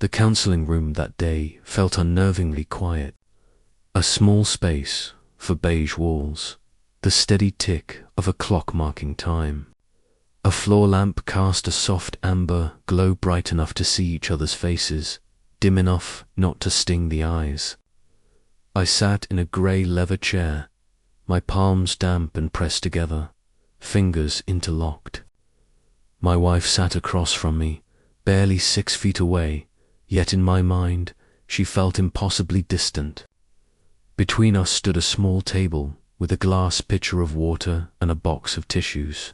The counseling room that day felt unnervingly quiet. A small space for beige walls, the steady tick of a clock marking time. A floor lamp cast a soft amber glow bright enough to see each other's faces, dim enough not to sting the eyes. I sat in a grey leather chair, my palms damp and pressed together, fingers interlocked. My wife sat across from me, barely 6 feet away, yet in my mind she felt impossibly distant. Between us stood a small table with a glass pitcher of water and a box of tissues.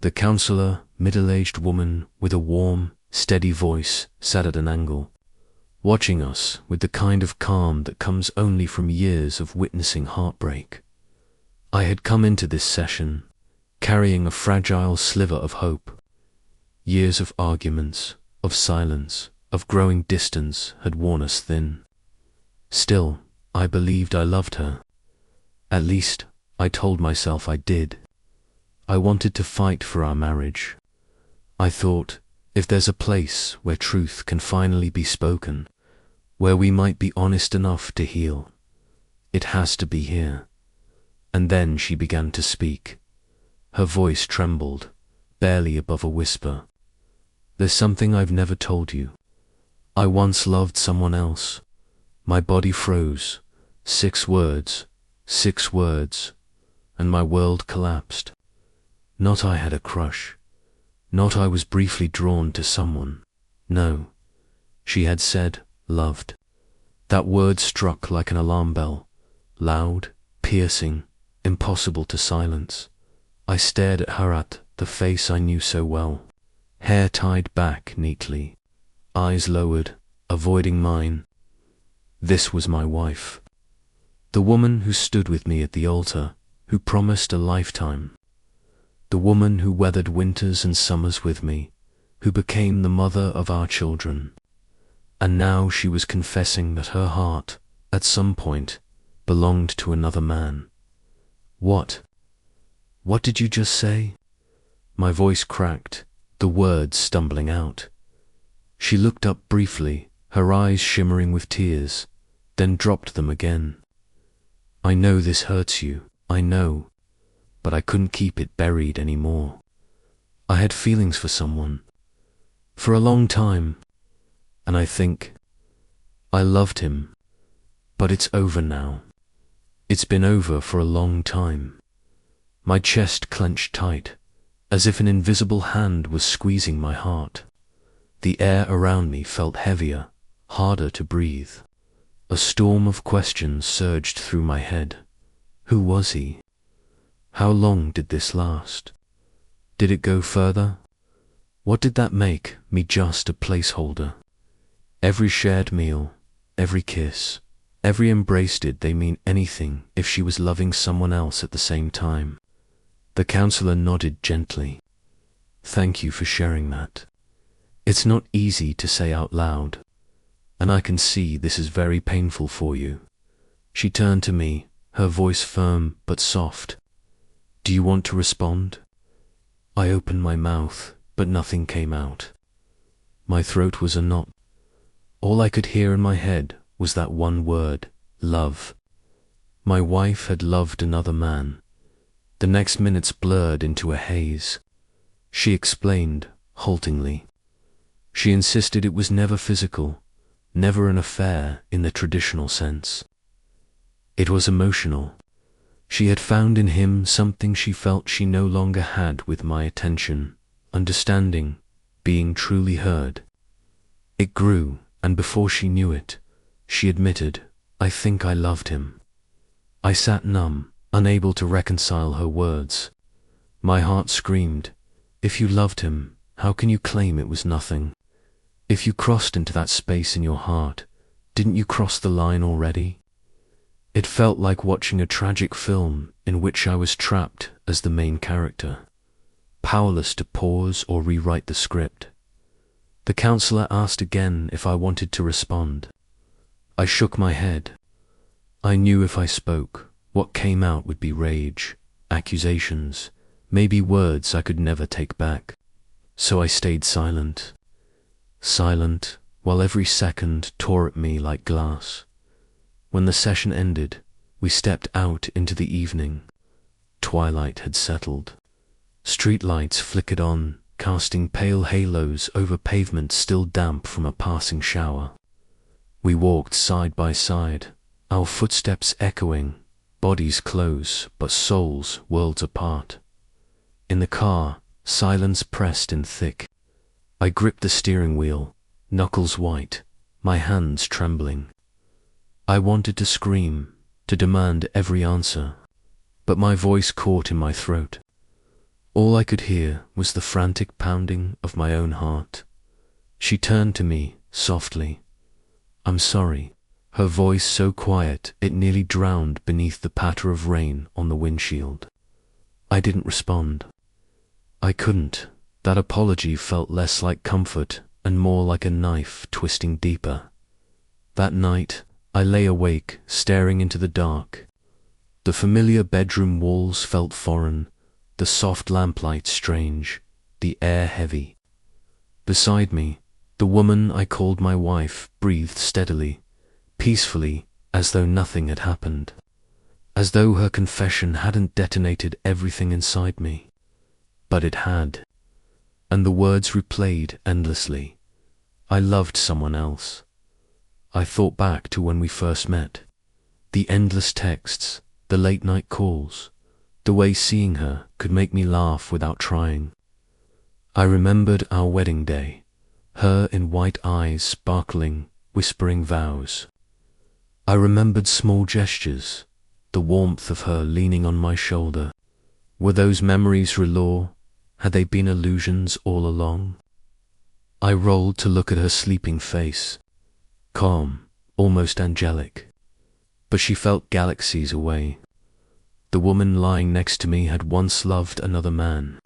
The counselor, middle-aged woman with a warm, steady voice, sat at an angle, watching us with the kind of calm that comes only from years of witnessing heartbreak. I had come into this session carrying a fragile sliver of hope. Years of arguments, of silence, of growing distance had worn us thin. Still, I believed I loved her. At least, I told myself I did. I wanted to fight for our marriage. I thought, if there's a place where truth can finally be spoken, where we might be honest enough to heal, it has to be here. And then she began to speak. Her voice trembled, barely above a whisper. There's something I've never told you. I once loved someone else. My body froze. 6 words, 6 words, and my world collapsed. Not I had a crush. Not I was briefly drawn to someone. No. She had said, loved. That word struck like an alarm bell. Loud, piercing, impossible to silence. I stared at her, at the face I knew so well. Hair tied back neatly. Eyes lowered, avoiding mine. This was my wife. The woman who stood with me at the altar, who promised a lifetime. The woman who weathered winters and summers with me, who became the mother of our children. And now she was confessing that her heart, at some point, belonged to another man. What? What did you just say? My voice cracked, the words stumbling out. She looked up briefly, her eyes shimmering with tears, then dropped them again. I know this hurts you, I know, but I couldn't keep it buried anymore. I had feelings for someone, for a long time, and I think I loved him, but it's over now. It's been over for a long time. My chest clenched tight, as if an invisible hand was squeezing my heart. The air around me felt heavier, harder to breathe. A storm of questions surged through my head. Who was he? How long did this last? Did it go further? What did that make me just a placeholder? Every shared meal, every kiss, every embrace, did they mean anything if she was loving someone else at the same time? The counselor nodded gently. Thank you for sharing that. It's not easy to say out loud, and I can see this is very painful for you. She turned to me, her voice firm but soft. Do you want to respond? I opened my mouth, but nothing came out. My throat was a knot. All I could hear in my head was that one word, love. My wife had loved another man. The next minutes blurred into a haze. She explained, haltingly. She insisted it was never physical, never an affair in the traditional sense. It was emotional. She had found in him something she felt she no longer had with my attention, understanding, being truly heard. It grew, and before she knew it, she admitted, I think I loved him. I sat numb, unable to reconcile her words. My heart screamed, if you loved him, how can you claim it was nothing? If you crossed into that space in your heart, didn't you cross the line already? It felt like watching a tragic film in which I was trapped as the main character, powerless to pause or rewrite the script. The counselor asked again if I wanted to respond. I shook my head. I knew if I spoke, what came out would be rage, accusations, maybe words I could never take back. So I stayed silent. Silent, while every second tore at me like glass. When the session ended, we stepped out into the evening. Twilight had settled. Street lights flickered on, casting pale halos over pavement still damp from a passing shower. We walked side by side, our footsteps echoing, bodies close but souls worlds apart. In the car, silence pressed in thick. I gripped the steering wheel, knuckles white, my hands trembling. I wanted to scream, to demand every answer, but my voice caught in my throat. All I could hear was the frantic pounding of my own heart. She turned to me softly. "I'm sorry," her voice so quiet it nearly drowned beneath the patter of rain on the windshield. I didn't respond. I couldn't. That apology felt less like comfort and more like a knife twisting deeper. That night, I lay awake, staring into the dark. The familiar bedroom walls felt foreign, the soft lamplight strange, the air heavy. Beside me, the woman I called my wife breathed steadily, peacefully, as though nothing had happened. As though her confession hadn't detonated everything inside me. But it had. And the words replayed endlessly. I loved someone else. I thought back to when we first met. The endless texts, the late-night calls, the way seeing her could make me laugh without trying. I remembered our wedding day, her in white eyes sparkling, whispering vows. I remembered small gestures, the warmth of her leaning on my shoulder. Were those memories velour? Had they been illusions all along? I rolled to look at her sleeping face, calm, almost angelic. But she felt galaxies away. The woman lying next to me had once loved another man.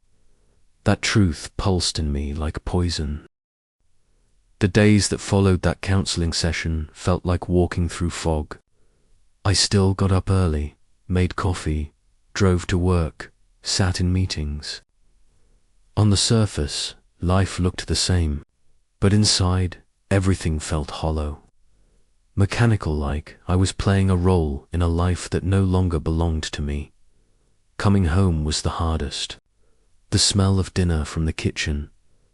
That truth pulsed in me like poison. The days that followed that counseling session felt like walking through fog. I still got up early, made coffee, drove to work, sat in meetings. On the surface, life looked the same, but inside, everything felt hollow. Mechanical-like, I was playing a role in a life that no longer belonged to me. Coming home was the hardest. The smell of dinner from the kitchen,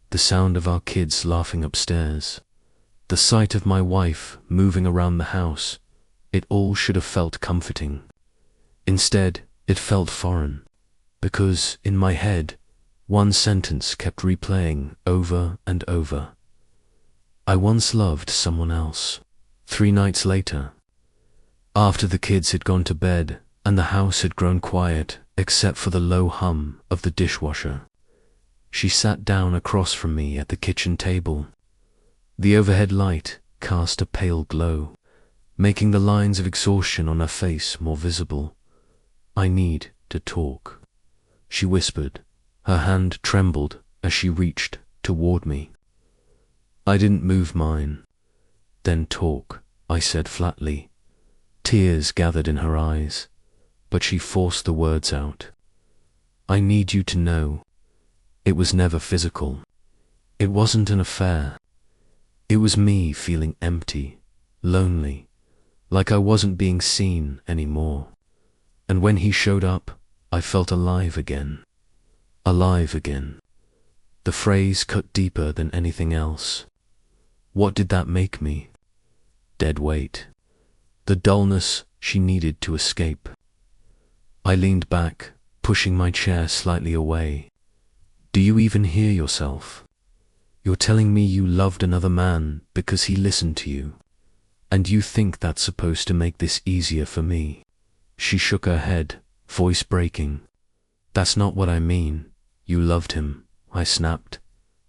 the sound of our kids laughing upstairs, the sight of my wife moving around the house, it all should have felt comforting. Instead, it felt foreign, because in my head, one sentence kept replaying over and over. I once loved someone else. 3 nights later, after the kids had gone to bed and the house had grown quiet except for the low hum of the dishwasher, she sat down across from me at the kitchen table. The overhead light cast a pale glow, making the lines of exhaustion on her face more visible. "I need to talk," she whispered. Her hand trembled as she reached toward me. I didn't move mine. "Then talk," I said flatly. Tears gathered in her eyes, but she forced the words out. "I need you to know. It was never physical. It wasn't an affair. It was me feeling empty, lonely, like I wasn't being seen anymore. And when he showed up, I felt alive again. Alive again." The phrase cut deeper than anything else. What did that make me? Dead weight. The dullness she needed to escape. I leaned back, pushing my chair slightly away. "Do you even hear yourself? You're telling me you loved another man because he listened to you, and you think that's supposed to make this easier for me?" She shook her head, voice breaking. "That's not what I mean. You loved him," I snapped,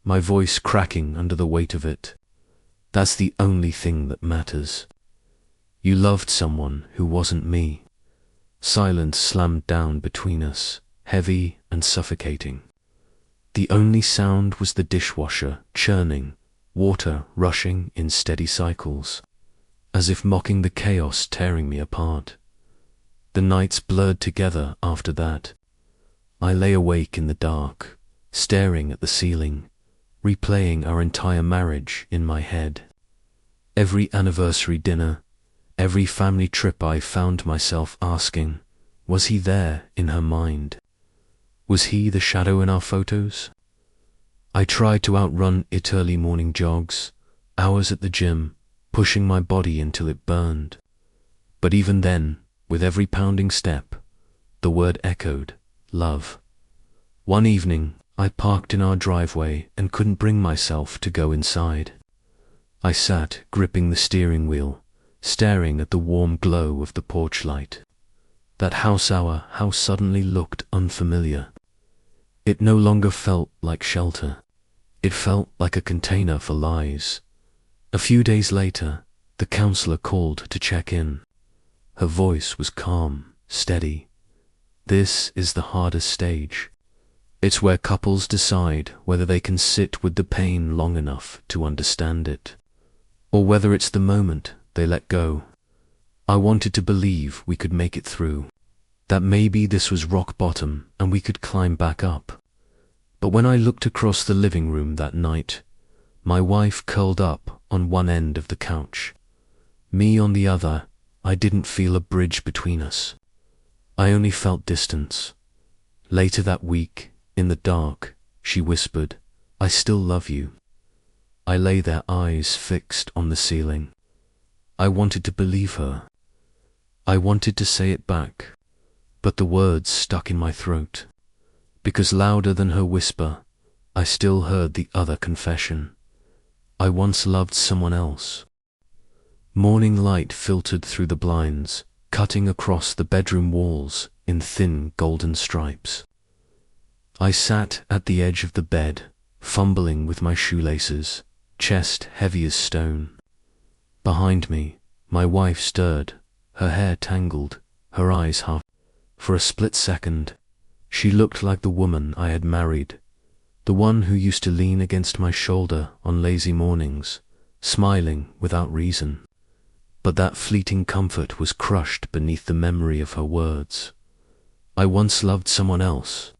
my voice cracking under the weight of it. "That's the only thing that matters. You loved someone who wasn't me." Silence slammed down between us, heavy and suffocating. The only sound was the dishwasher churning, water rushing in steady cycles, as if mocking the chaos tearing me apart. The nights blurred together after that. I lay awake in the dark, staring at the ceiling, replaying our entire marriage in my head. Every anniversary dinner, every family trip, I found myself asking, was he there in her mind? Was he the shadow in our photos? I tried to outrun it: early morning jogs, hours at the gym, pushing my body until it burned. But even then, with every pounding step, the word echoed, love. One evening, I parked in our driveway and couldn't bring myself to go inside. I sat, gripping the steering wheel, staring at the warm glow of the porch light. That house suddenly looked unfamiliar. It no longer felt like shelter. It felt like a container for lies. A few days later, the counselor called to check in. Her voice was calm, steady. This is the hardest stage. It's where couples decide whether they can sit with the pain long enough to understand it, or whether it's the moment they let go. I wanted to believe we could make it through, that maybe this was rock bottom and we could climb back up. But when I looked across the living room that night, my wife curled up on one end of the couch, me on the other, I didn't feel a bridge between us. I only felt distance. Later that week, in the dark, she whispered, "I still love you." I lay there, eyes fixed on the ceiling. I wanted to believe her. I wanted to say it back, but the words stuck in my throat, because louder than her whisper, I still heard the other confession. I once loved someone else. Morning light filtered through the blinds, cutting across the bedroom walls in thin golden stripes. I sat at the edge of the bed, fumbling with my shoelaces, chest heavy as stone. Behind me, my wife stirred, her hair tangled, her eyes half. For a split second, she looked like the woman I had married, the one who used to lean against my shoulder on lazy mornings, smiling without reason. But that fleeting comfort was crushed beneath the memory of her words. I once loved someone else.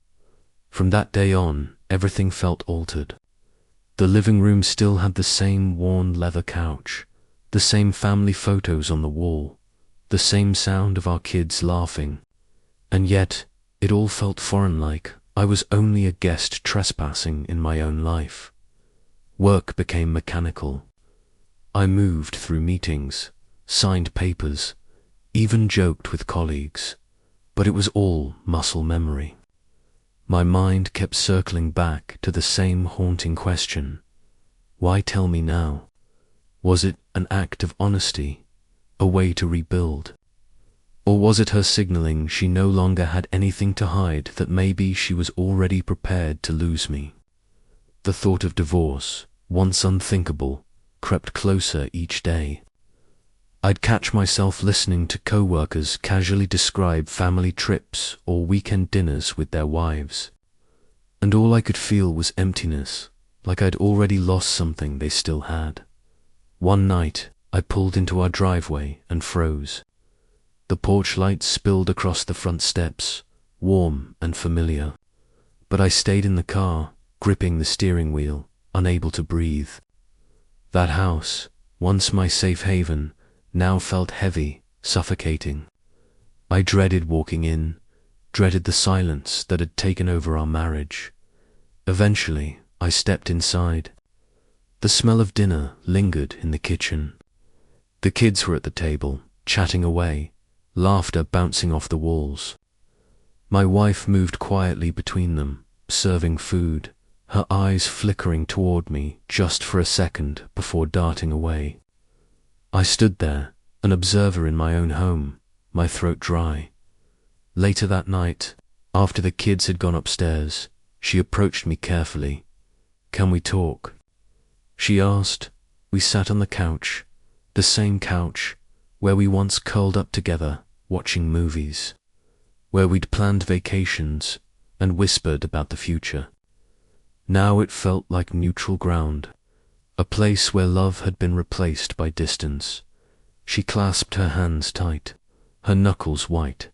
From that day on, everything felt altered. The living room still had the same worn leather couch, the same family photos on the wall, the same sound of our kids laughing. And yet, it all felt foreign, like I was only a guest trespassing in my own life. Work became mechanical. I moved through meetings, signed papers, even joked with colleagues, but it was all muscle memory. My mind kept circling back to the same haunting question. Why tell me now? Was it an act of honesty, a way to rebuild? Or was it her signaling she no longer had anything to hide, that maybe she was already prepared to lose me? The thought of divorce, once unthinkable, crept closer each day. I'd catch myself listening to co-workers casually describe family trips or weekend dinners with their wives, and all I could feel was emptiness, like I'd already lost something they still had. One night, I pulled into our driveway and froze. The porch light spilled across the front steps, warm and familiar, but I stayed in the car, gripping the steering wheel, unable to breathe. That house, once my safe haven, now felt heavy, suffocating. I dreaded walking in, dreaded the silence that had taken over our marriage. Eventually, I stepped inside. The smell of dinner lingered in the kitchen. The kids were at the table, chatting away, laughter bouncing off the walls. My wife moved quietly between them, serving food, her eyes flickering toward me just for a second before darting away. I stood there, an observer in my own home, my throat dry. Later that night, after the kids had gone upstairs, she approached me carefully. "Can we talk?" she asked. We sat on the couch, the same couch where we once curled up together, watching movies, where we'd planned vacations and whispered about the future. Now it felt like neutral ground, a place where love had been replaced by distance. She clasped her hands tight, her knuckles white.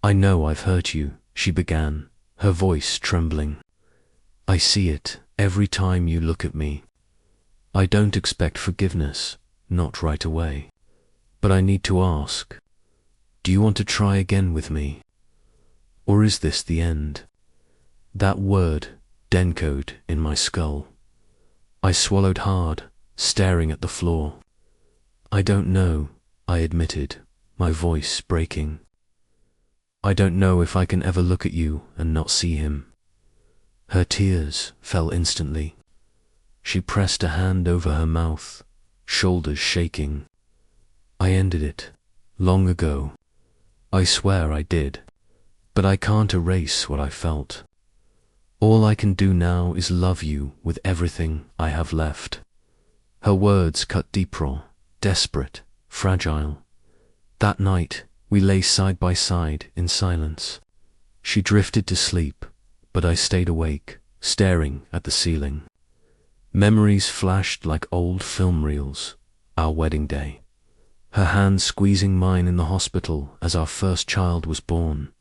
"I know I've hurt you," she began, her voice trembling. "I see it every time you look at me. I don't expect forgiveness, not right away. But I need to ask, do you want to try again with me? Or is this the end? That word dencoed in my skull. I swallowed hard, staring at the floor. I don't know, I admitted, my voice breaking. I don't know if I can ever look at you and not see him. Her tears fell instantly. She pressed a hand over her mouth, shoulders shaking. I ended it, long ago. I swear I did, but I can't erase what I felt. All I can do now is love you with everything I have left. Her words cut deeper, desperate, fragile. That night, we lay side by side in silence. She drifted to sleep, but I stayed awake, staring at the ceiling. Memories flashed like old film reels, our wedding day. Her hand squeezing mine in the hospital as our first child was born.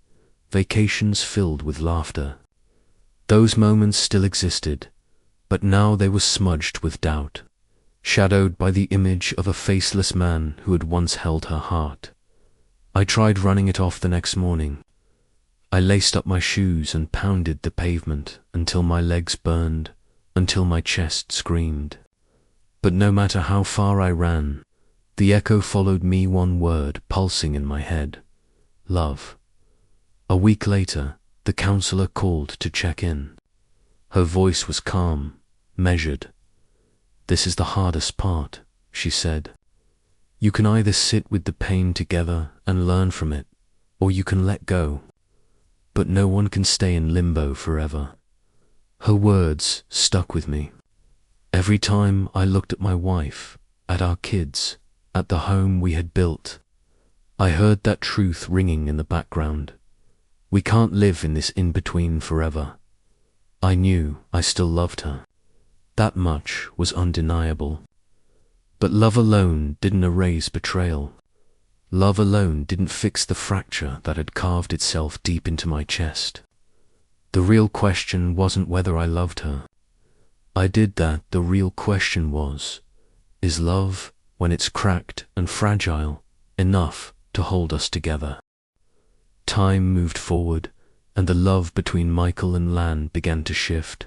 Vacations filled with laughter. Those moments still existed, but now they were smudged with doubt, shadowed by the image of a faceless man who had once held her heart. I tried running it off the next morning. I laced up my shoes and pounded the pavement until my legs burned, until my chest screamed. But no matter how far I ran, the echo followed me, one word pulsing in my head: love. A week later, the counselor called to check in. Her voice was calm, measured. "This is the hardest part," she said. "You can either sit with the pain together and learn from it, or you can let go. But no one can stay in limbo forever." Her words stuck with me. Every time I looked at my wife, at our kids, at the home we had built, I heard that truth ringing in the background. We can't live in this in-between forever. I knew I still loved her. That much was undeniable. But love alone didn't erase betrayal. Love alone didn't fix the fracture that had carved itself deep into my chest. The real question wasn't whether I loved her. I did that. The real question was, is love, when it's cracked and fragile, enough to hold us together? Time moved forward, and the love between Michael and Lan began to shift.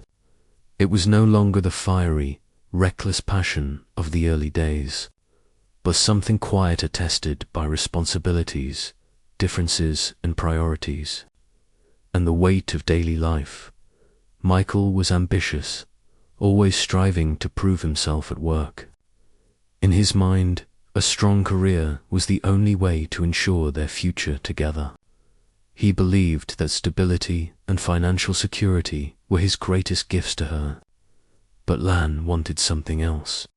It was no longer the fiery, reckless passion of the early days, but something quieter, tested by responsibilities, differences and priorities, and the weight of daily life. Michael was ambitious, always striving to prove himself at work. In his mind, a strong career was the only way to ensure their future together. He believed that stability and financial security were his greatest gifts to her. But Lan wanted something else.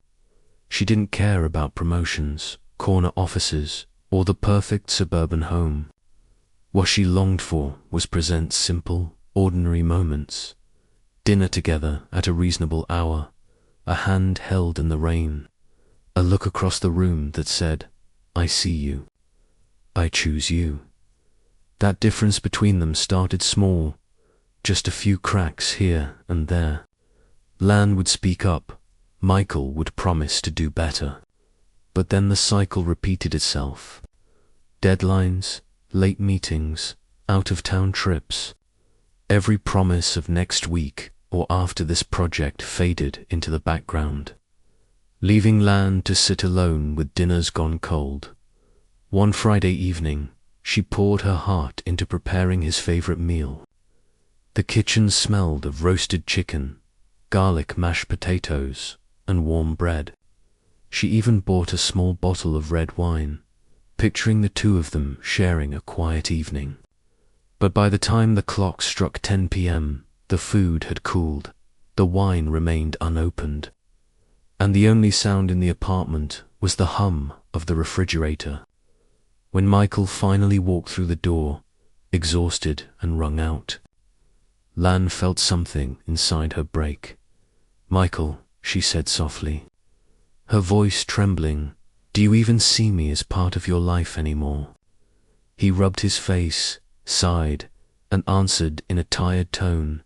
She didn't care about promotions, corner offices, or the perfect suburban home. What she longed for was present simple, ordinary moments. Dinner together at a reasonable hour, a hand held in the rain, a look across the room that said, "I see you. I choose you." That difference between them started small, just a few cracks here and there. Lan would speak up, Michael would promise to do better. But then the cycle repeated itself. Deadlines, late meetings, out-of-town trips. Every promise of next week or after this project faded into the background, leaving Lan to sit alone with dinners gone cold. One Friday evening, she poured her heart into preparing his favorite meal. The kitchen smelled of roasted chicken, garlic mashed potatoes, and warm bread. She even bought a small bottle of red wine, picturing the two of them sharing a quiet evening. But by the time the clock struck 10 p.m., the food had cooled, the wine remained unopened, and the only sound in the apartment was the hum of the refrigerator. When Michael finally walked through the door, exhausted and wrung out, Lan felt something inside her break. "Michael," she said softly, her voice trembling, "do you even see me as part of your life anymore?" He rubbed his face, sighed, and answered in a tired tone,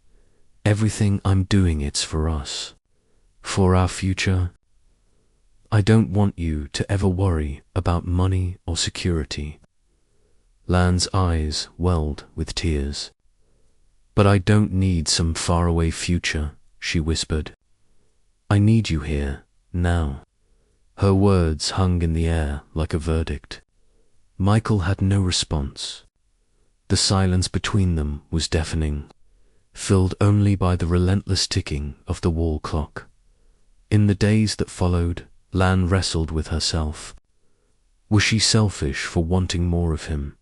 "Everything I'm doing, it's for us. For our future." I don't want you to ever worry about money or security. Lan's eyes welled with tears. But I don't need some faraway future, she whispered. I need you here, now. Her words hung in the air like a verdict. Michael had no response. The silence between them was deafening, filled only by the relentless ticking of the wall clock. In the days that followed, Lan wrestled with herself. Was she selfish for wanting more of him,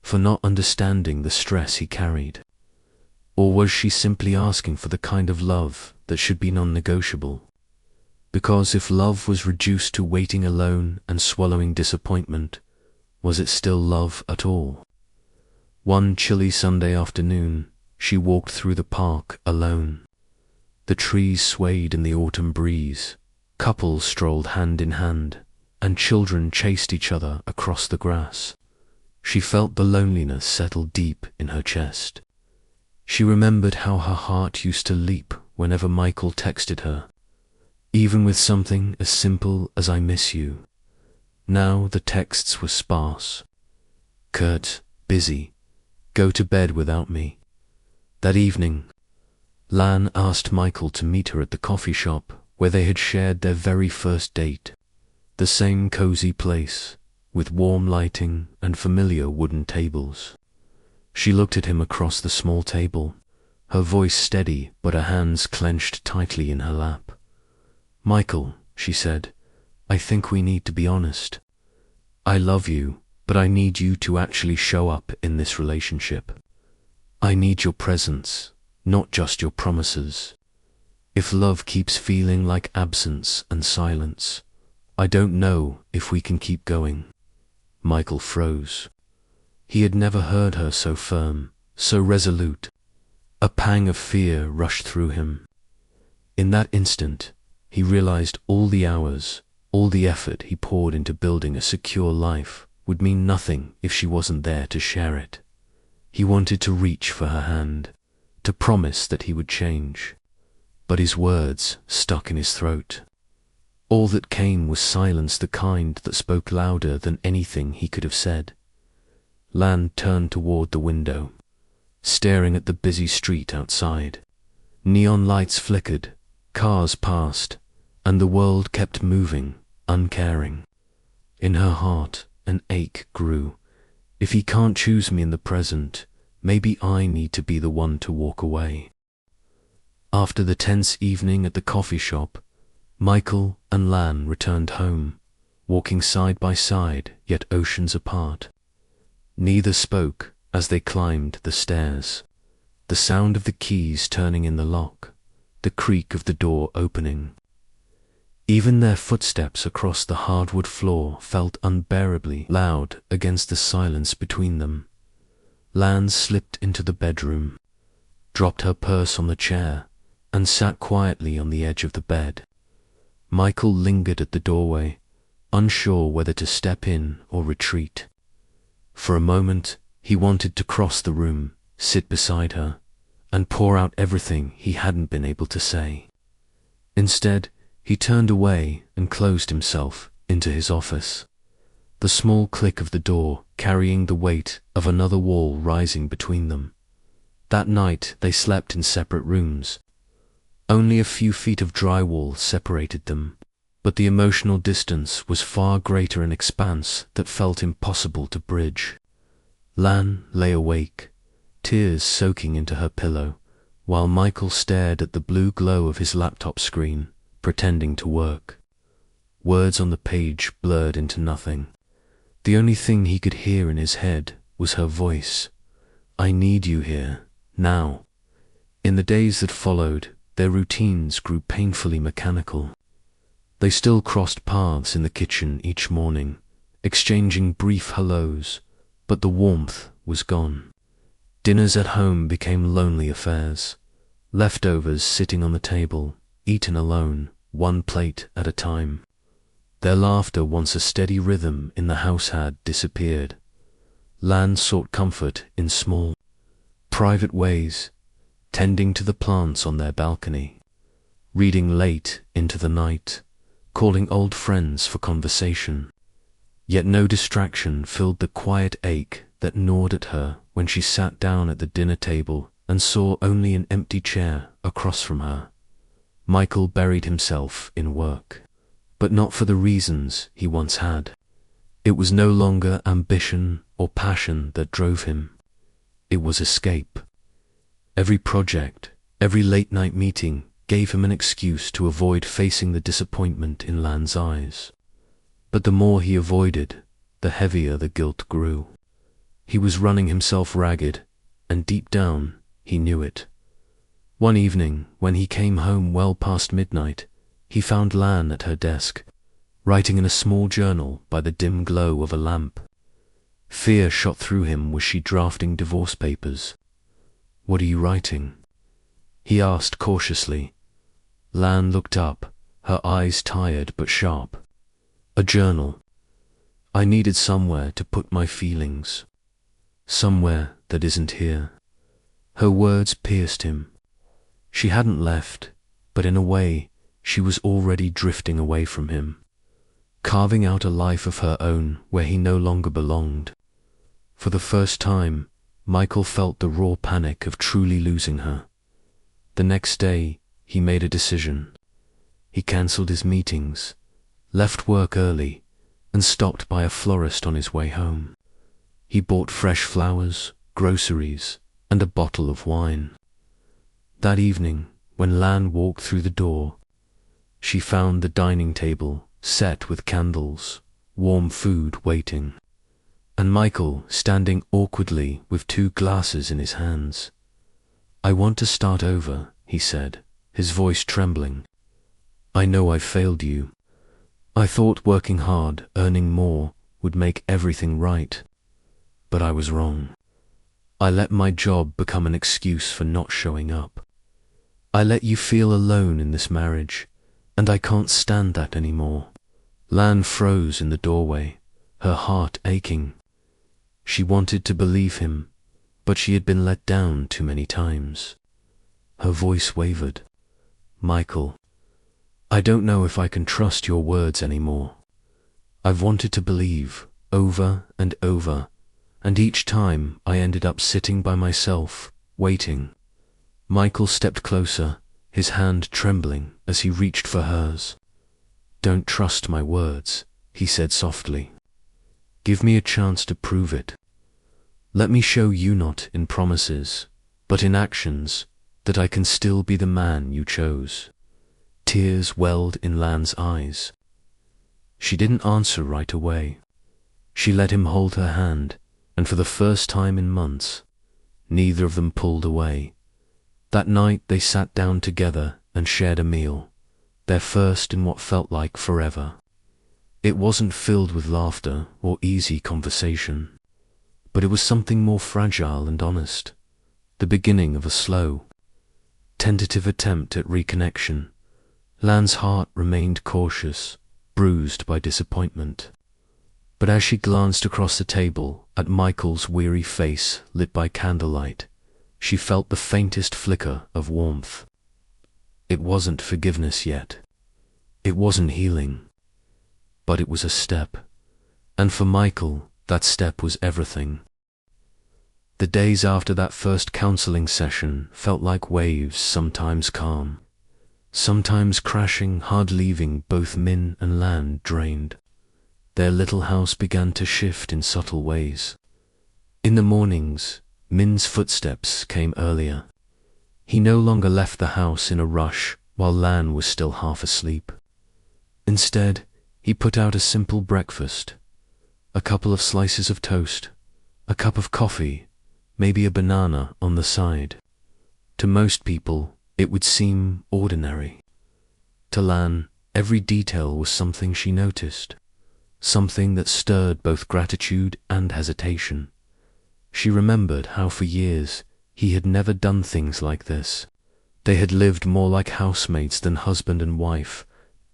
for not understanding the stress he carried? Or was she simply asking for the kind of love that should be non-negotiable? Because if love was reduced to waiting alone and swallowing disappointment, was it still love at all? One chilly Sunday afternoon, she walked through the park alone. The trees swayed in the autumn breeze, couples strolled hand in hand, and children chased each other across the grass. She felt the loneliness settle deep in her chest. She remembered how her heart used to leap whenever Michael texted her, even with something as simple as "I miss you." Now the texts were sparse. "Kurt, busy. Go to bed without me." That evening, Lan asked Michael to meet her at the coffee shop where they had shared their very first date. The same cozy place, with warm lighting and familiar wooden tables. She looked at him across the small table, her voice steady but her hands clenched tightly in her lap. "Michael," she said, "I think we need to be honest. I love you, but I need you to actually show up in this relationship. I need your presence, not just your promises. If love keeps feeling like absence and silence, I don't know if we can keep going." Michael froze. He had never heard her so firm, so resolute. A pang of fear rushed through him. In that instant, he realized all the hours, all the effort he poured into building a secure life would mean nothing if she wasn't there to share it. He wanted to reach for her hand, to promise that he would change. But his words stuck in his throat. All that came was silence, the kind that spoke louder than anything he could have said. Lan turned toward the window, staring at the busy street outside. Neon lights flickered, cars passed, and the world kept moving, uncaring. In her heart, an ache grew. If he can't choose me in the present, maybe I need to be the one to walk away. After the tense evening at the coffee shop, Michael and Lan returned home, walking side by side, yet oceans apart. Neither spoke as they climbed the stairs. The sound of the keys turning in the lock, the creak of the door opening. Even their footsteps across the hardwood floor felt unbearably loud against the silence between them. Lan slipped into the bedroom, dropped her purse on the chair, and sat quietly on the edge of the bed. Michael lingered at the doorway, unsure whether to step in or retreat. For a moment, he wanted to cross the room, sit beside her, and pour out everything he hadn't been able to say. Instead, he turned away and closed himself into his office, the small click of the door carrying the weight of another wall rising between them. That night they slept in separate rooms. Only a few feet of drywall separated them, but the emotional distance was far greater, an expanse that felt impossible to bridge. Lan lay awake, tears soaking into her pillow, while Michael stared at the blue glow of his laptop screen, pretending to work. Words on the page blurred into nothing. The only thing he could hear in his head was her voice. "I need you here, now." In the days that followed, their routines grew painfully mechanical. They still crossed paths in the kitchen each morning, exchanging brief hellos, but the warmth was gone. Dinners at home became lonely affairs, leftovers sitting on the table, eaten alone, one plate at a time. Their laughter, once a steady rhythm in the house, had disappeared. Lan sought comfort in small, private ways, tending to the plants on their balcony, reading late into the night, calling old friends for conversation. Yet no distraction filled the quiet ache that gnawed at her when she sat down at the dinner table and saw only an empty chair across from her. Michael buried himself in work, but not for the reasons he once had. It was no longer ambition or passion that drove him. It was escape. Every project, every late-night meeting gave him an excuse to avoid facing the disappointment in Lan's eyes. But the more he avoided, the heavier the guilt grew. He was running himself ragged, and deep down, he knew it. One evening, when he came home well past midnight, he found Lan at her desk, writing in a small journal by the dim glow of a lamp. Fear shot through him. Was she drafting divorce papers? "What are you writing?" he asked cautiously. Lan looked up, her eyes tired but sharp. "A journal. I needed somewhere to put my feelings. Somewhere that isn't here." Her words pierced him. She hadn't left, but in a way, she was already drifting away from him, carving out a life of her own where he no longer belonged. For the first time, Michael felt the raw panic of truly losing her. The next day, he made a decision. He cancelled his meetings, left work early, and stopped by a florist on his way home. He bought fresh flowers, groceries, and a bottle of wine. That evening, when Lan walked through the door, she found the dining table set with candles, warm food waiting, and Michael standing awkwardly with 2 glasses in his hands. "I want to start over," he said, his voice trembling. "I know I failed you. I thought working hard, earning more, would make everything right. But I was wrong. I let my job become an excuse for not showing up. I let you feel alone in this marriage, and I can't stand that anymore." Lan froze in the doorway, her heart aching. She wanted to believe him, but she had been let down too many times. Her voice wavered. "Michael, I don't know if I can trust your words anymore. I've wanted to believe, over and over, and each time I ended up sitting by myself, waiting." Michael stepped closer, his hand trembling as he reached for hers. "Don't trust my words," he said softly. "Give me a chance to prove it. Let me show you not in promises, but in actions, that I can still be the man you chose." Tears welled in Lan's eyes. She didn't answer right away. She let him hold her hand, and for the first time in months, neither of them pulled away. That night they sat down together and shared a meal, their first in what felt like forever. It wasn't filled with laughter or easy conversation, but it was something more fragile and honest, the beginning of a slow, tentative attempt at reconnection. Lan's heart remained cautious, bruised by disappointment. But as she glanced across the table at Michael's weary face lit by candlelight, she felt the faintest flicker of warmth. It wasn't forgiveness yet. It wasn't healing. But it was a step. And for Michael, that step was everything. The days after that first counseling session felt like waves, sometimes calm, sometimes crashing, hard, leaving both Min and Lan drained. Their little house began to shift in subtle ways. In the mornings, Min's footsteps came earlier. He no longer left the house in a rush while Lan was still half asleep. Instead, he put out a simple breakfast, a couple of slices of toast, a cup of coffee, maybe a banana on the side. To most people, it would seem ordinary. To Lan, every detail was something she noticed, something that stirred both gratitude and hesitation. She remembered how for years he had never done things like this. They had lived more like housemates than husband and wife,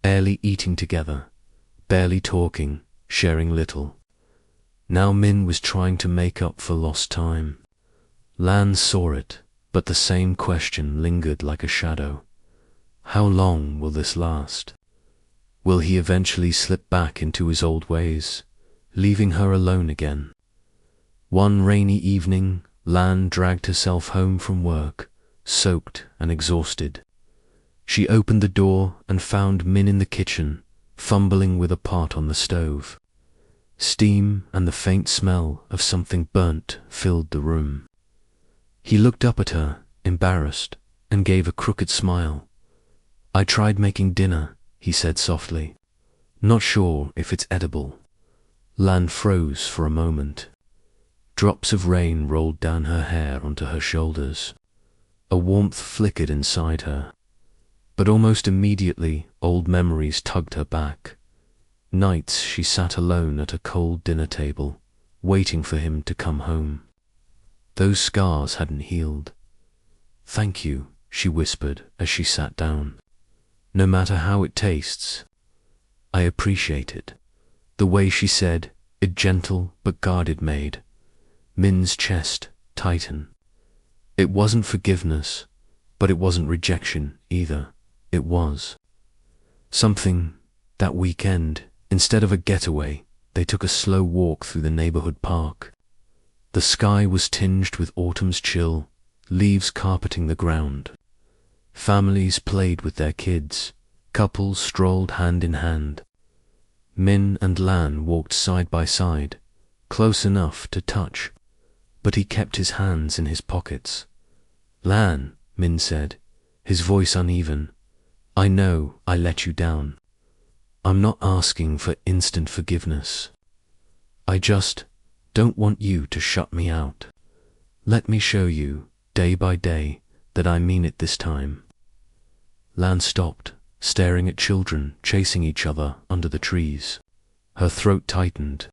barely eating together, barely talking, sharing little. Now Min was trying to make up for lost time. Lan saw it, but the same question lingered like a shadow. How long will this last? Will he eventually slip back into his old ways, leaving her alone again? One rainy evening, Lan dragged herself home from work, soaked and exhausted. She opened the door and found Min in the kitchen, fumbling with a pot on the stove. Steam and the faint smell of something burnt filled the room. He looked up at her, embarrassed, and gave a crooked smile. "I tried making dinner," he said softly. "Not sure if it's edible." Lan froze for a moment. Drops of rain rolled down her hair onto her shoulders. A warmth flickered inside her. But almost immediately, old memories tugged her back. Nights she sat alone at a cold dinner table, waiting for him to come home. Those scars hadn't healed. "Thank you," she whispered as she sat down. "No matter how it tastes, I appreciate it." The way she said it, gentle but guarded, made Min's chest tighten. It wasn't forgiveness, but it wasn't rejection either. It was something. That weekend, instead of a getaway, they took a slow walk through the neighborhood park. The sky was tinged with autumn's chill, leaves carpeting the ground. Families played with their kids, couples strolled hand in hand. Min and Lan walked side by side, close enough to touch, but he kept his hands in his pockets. "Lan," Min said, his voice uneven, "I know I let you down. I'm not asking for instant forgiveness. I just don't want you to shut me out. Let me show you, day by day, that I mean it this time." Lan stopped, staring at children chasing each other under the trees. Her throat tightened.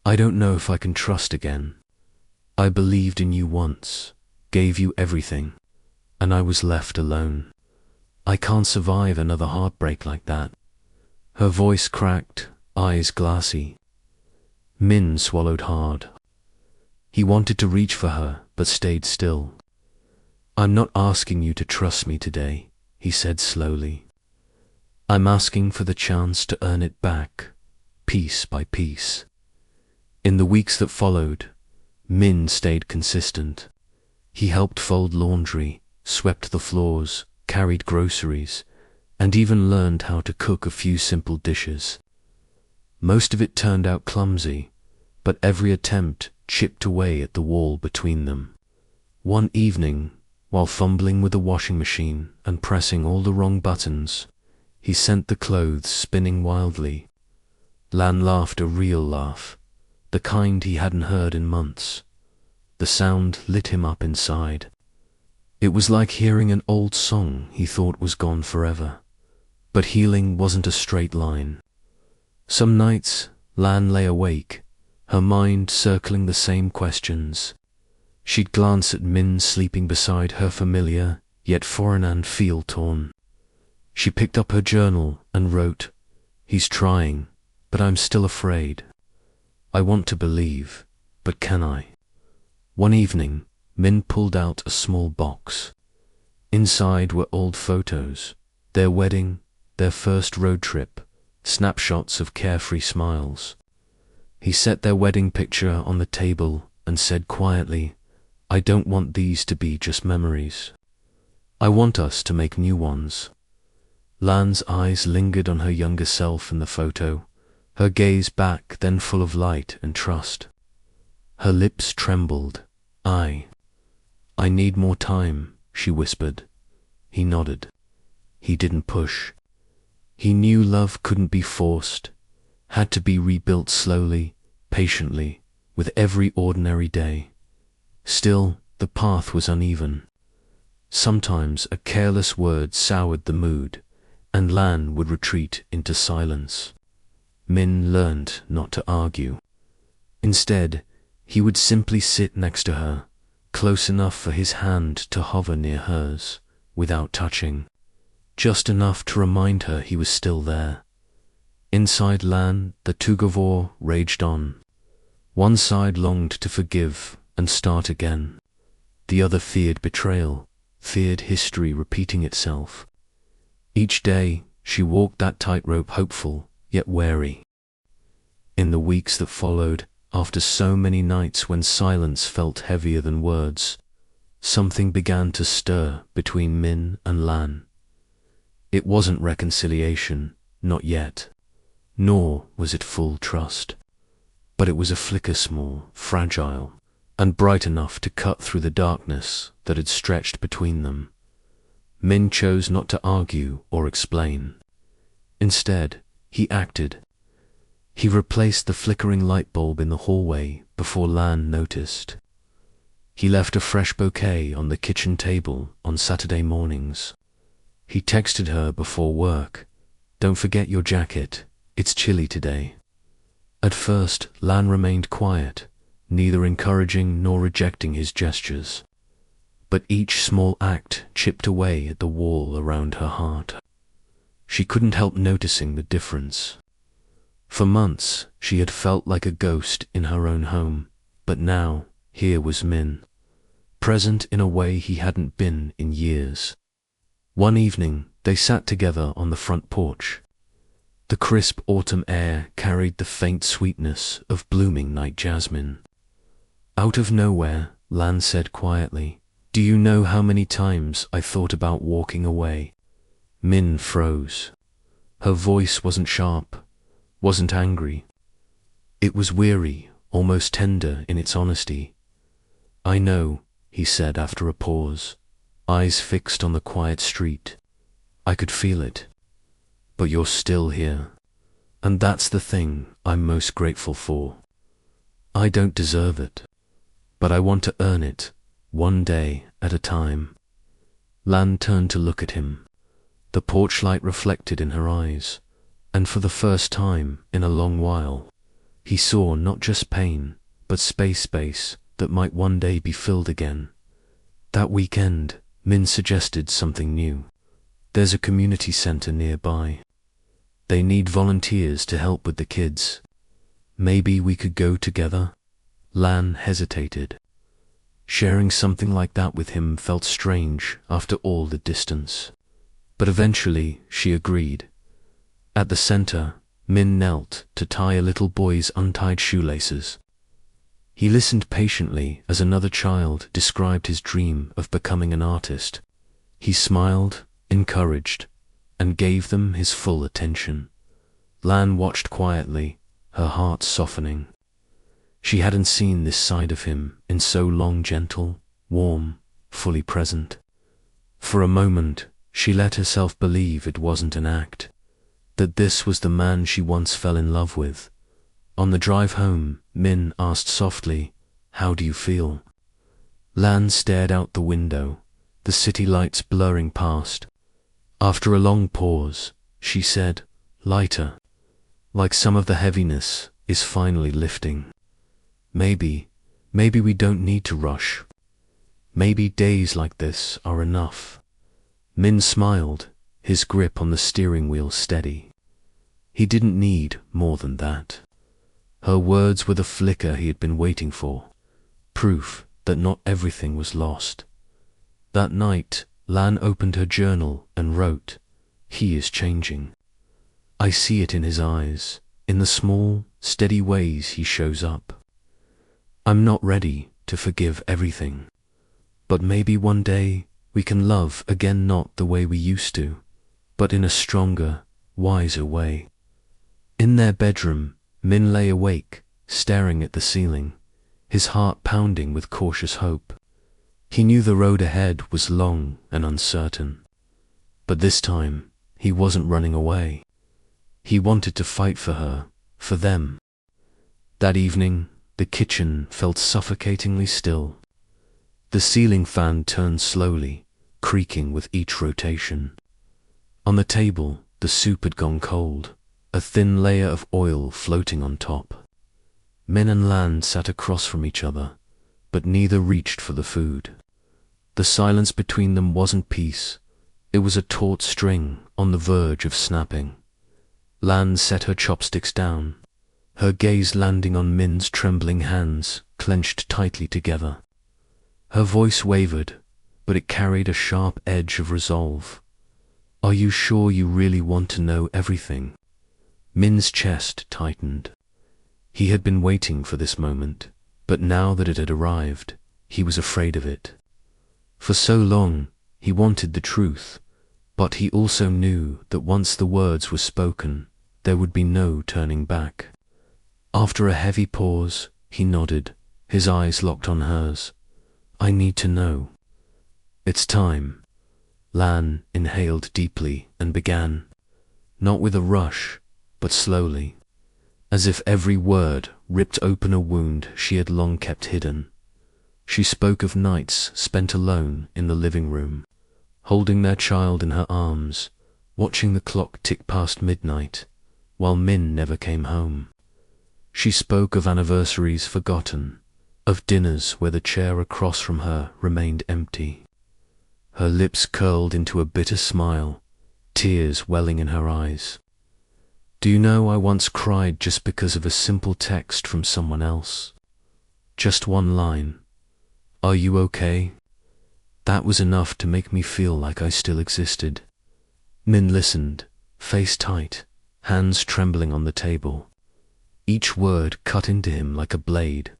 "I don't know if I can trust again. I believed in you once, gave you everything, and I was left alone. I can't survive another heartbreak like that." Her voice cracked, eyes glassy. Min swallowed hard. He wanted to reach for her, but stayed still. "I'm not asking you to trust me today," he said slowly. "I'm asking for the chance to earn it back, piece by piece." In the weeks that followed, Min stayed consistent. He helped fold laundry, swept the floors, carried groceries, and even learned how to cook a few simple dishes. Most of it turned out clumsy, but every attempt chipped away at the wall between them. One evening, while fumbling with the washing machine and pressing all the wrong buttons, he sent the clothes spinning wildly. Lan laughed a real laugh, the kind he hadn't heard in months. The sound lit him up inside. It was like hearing an old song he thought was gone forever. But healing wasn't a straight line. Some nights, Lan lay awake, her mind circling the same questions. She'd glance at Min sleeping beside her, familiar, yet foreign and feel-torn. She picked up her journal and wrote, "He's trying, but I'm still afraid. I want to believe, but can I?" One evening, Min pulled out a small box. Inside were old photos, their wedding, their first road trip, snapshots of carefree smiles. He set their wedding picture on the table and said quietly, "I don't want these to be just memories. I want us to make new ones." Lan's eyes lingered on her younger self in the photo, her gaze back then full of light and trust. Her lips trembled. I need more time," she whispered. He nodded. He didn't push. He knew love couldn't be forced, had to be rebuilt slowly, patiently, with every ordinary day. Still, the path was uneven. Sometimes a careless word soured the mood, and Lan would retreat into silence. Min learned not to argue. Instead, he would simply sit next to her, close enough for his hand to hover near hers, without touching, just enough to remind her he was still there. Inside Lan, the tug-of-war raged on. One side longed to forgive and start again. The other feared betrayal, feared history repeating itself. Each day, she walked that tightrope hopeful, yet wary. In the weeks that followed, after so many nights when silence felt heavier than words, something began to stir between Min and Lan. It wasn't reconciliation, not yet, nor was it full trust. But it was a flicker small, fragile, and bright enough to cut through the darkness that had stretched between them. Min chose not to argue or explain. Instead, he acted. He replaced the flickering light bulb in the hallway before Lan noticed. He left a fresh bouquet on the kitchen table on Saturday mornings. He texted her before work, "Don't forget your jacket, it's chilly today." At first, Lan remained quiet, neither encouraging nor rejecting his gestures. But each small act chipped away at the wall around her heart. She couldn't help noticing the difference. For months, she had felt like a ghost in her own home, but now, here was Min, present in a way he hadn't been in years. One evening, they sat together on the front porch. The crisp autumn air carried the faint sweetness of blooming night jasmine. Out of nowhere, Lan said quietly, "Do you know how many times I thought about walking away?" Min froze. Her voice wasn't sharp, wasn't angry. It was weary, almost tender in its honesty. "I know," he said after a pause, eyes fixed on the quiet street. "I could feel it. But you're still here. And that's the thing I'm most grateful for. I don't deserve it, but I want to earn it, one day at a time." Lan turned to look at him. The porch light reflected in her eyes, and for the first time in a long while, he saw not just pain, but space that might one day be filled again. That weekend, Min suggested something new. "There's a community center nearby. They need volunteers to help with the kids. Maybe we could go together?" Lan hesitated. Sharing something like that with him felt strange after all the distance. But eventually she agreed. At the center, Min knelt to tie a little boy's untied shoelaces. He listened patiently as another child described his dream of becoming an artist. He smiled, encouraged, and gave them his full attention. Lan watched quietly, her heart softening. She hadn't seen this side of him in so long, gentle, warm, fully present. For a moment, she let herself believe it wasn't an act, that this was the man she once fell in love with. On the drive home, Min asked softly, "How do you feel?" Lan stared out the window, the city lights blurring past. After a long pause, she said, "Lighter, like some of the heaviness is finally lifting. Maybe we don't need to rush. Maybe days like this are enough." Min smiled, his grip on the steering wheel steady. He didn't need more than that. Her words were the flicker he had been waiting for, proof that not everything was lost. That night, Lan opened her journal and wrote, "He is changing. I see it in his eyes, in the small, steady ways he shows up. I'm not ready to forgive everything, but maybe one day we can love again, not the way we used to, but in a stronger, wiser way." In their bedroom, Min lay awake, staring at the ceiling, his heart pounding with cautious hope. He knew the road ahead was long and uncertain, but this time he wasn't running away. He wanted to fight for her, for them. That evening, the kitchen felt suffocatingly still. The ceiling fan turned slowly, creaking with each rotation. On the table, the soup had gone cold, a thin layer of oil floating on top. Min and Lan sat across from each other, but neither reached for the food. The silence between them wasn't peace, it was a taut string on the verge of snapping. Lan set her chopsticks down, her gaze landing on Min's trembling hands, clenched tightly together. Her voice wavered, but it carried a sharp edge of resolve. Are you sure you really want to know everything? Min's chest tightened. He had been waiting for this moment, but now that it had arrived, he was afraid of it. For so long, he wanted the truth, but he also knew that once the words were spoken, there would be no turning back. After a heavy pause, he nodded, his eyes locked on hers. I need to know. It's time. Lan inhaled deeply and began, not with a rush, but slowly, as if every word ripped open a wound she had long kept hidden. She spoke of nights spent alone in the living room, holding their child in her arms, watching the clock tick past midnight, while Min never came home. She spoke of anniversaries forgotten, of dinners where the chair across from her remained empty. Her lips curled into a bitter smile, tears welling in her eyes. Do you know, I once cried just because of a simple text from someone else? Just one line. Are you okay? That was enough to make me feel like I still existed. Min listened, face tight, hands trembling on the table. Each word cut into him like a blade.